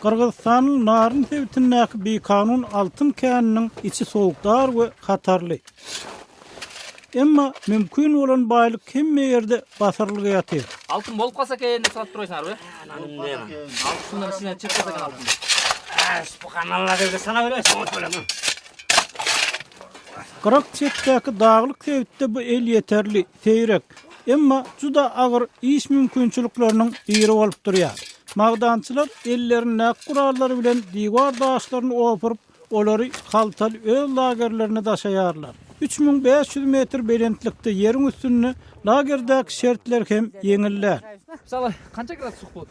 Kırgızstanyň Naryn sewtindäki bir kanun altın käniniň içi sowukdar we hatarly. Emma mümkin bolan baýlyk hemme ýerde basarlyga ýatyr. Altın bolup kalsa keyin de saat duraysın abi. Altından içinden çıksa kan altın. Bu kanallar evde sana öyle soğut böyle mi? Qırak çetdäki daglyk sewitde bu el yeterli, seýrek. Emma juda agyr iş mümkinçilikleriniň ýeri bolup durýar. Magdançylar ellerini näk gurallary bilen diýwar daşlaryny opurup, olary haltal öz lagerlerine daşaýarlar. 3500 metr belentlikde ýeriň üstünde lagerdäki şertler hem ýeňiller. Misaly kança grad suwuk bolot?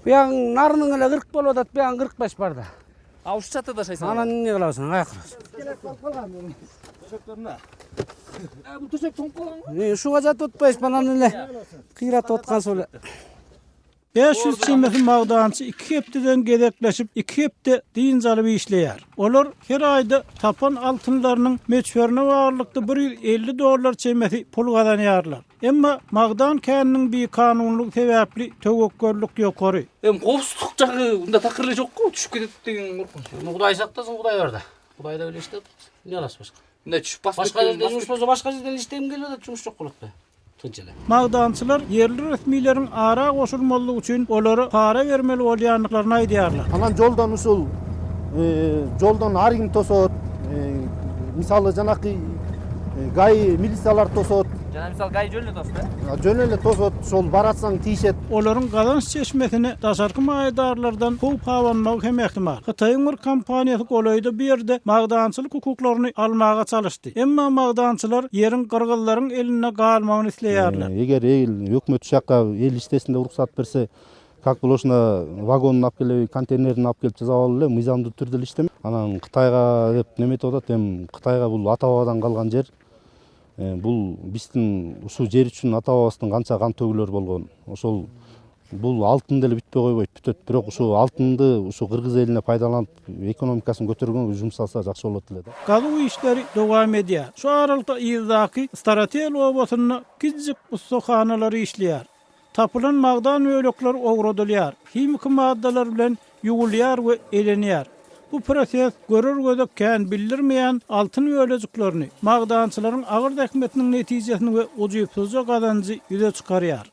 Bu ýan narının ele 40 bolup bu ýan 45 barda. Awşy çatyda daşaýsan. Anan ne kılarsın aýakyr. Bu töşek toňup galan. Şuňa jat tutpaýys banan ele. Kyrat otgan söle. 500 çimesi magdançy 2 hepdeden gedekleşip 2 hepde diýinjaly işleýär. Olar her aýda tapan altynlarynyň meçberine baglykda $150 çemesi pul gazanýarlar. Emma magdan käniniň bir kanunluk sebäpli töwekkellik ýokary. Gowsuzluk jagı unda takyrly jokku, düşüp ketip degen gorkunç. Hudaý saktasın, Hudaý berdi. Hudaý da öyle işte. Ne alas başka? Unda düşüp basıp Başka yerde jumuş bolsa başka yerden işlem geliyor da jumuş jok bolupdy. Tınçyla. Magdançylar yerli resmiýleriň ara goşulmalygy üçin olary para bermeli bolýanlyklaryny aýdýarlar. Anan joldan usul joldan har kim tosot, misaly janaky gay milisiýalar tosot, Jana misal gaý jölne dostlar. jön ele tosot, sol baratsaň tiýişet. Olaryň gazanç çeşmesini daşarky maýdarlardan köp hawanmak hem ähtimal. Hytaýyň bir kompaniýasy golaýda bir ýerde magdançylyk hukuklaryny almaga çalışdy. Emma magdançylar ýeriň gyrgyzlaryň eline galmagyny isleýärler. Eger hökümet şaka el iştesinde ruhsat berse, как болошуна вагонун алып келип, контейнерин алып келип жазап алып эле мыйзамдуу түрдө иштем. Анан Кытайга деп неметип атат, Кытайга бул ата бабадан калган жер. Бул биздин ушул жер үчүн ата бабабыздын канча кан төгүлөр болгон. Ошол бул алтын деле бүтпөй койбойт, бүтөт. Бирок ушул алтынды ушу кыргыз элине пайдаланып, экономикасын көтөргөнгө жумсалса жакшы болот эле да. Gazu işleri dowam edýär. Şu aralykda ýyzdaky strategik obatyny kiçik ustaxanalary işleýär. Tapılan magdan öýlekler ogradylýar. Kimiki maddalar bilen ýugulýar we elenýär. Bu proses görür gözek kän bildirmeýän altyn öýlejiklerini magdançylaryň agyr däkmetiniň netijesini we ujypsuzca gazancy ýüze çykarýar.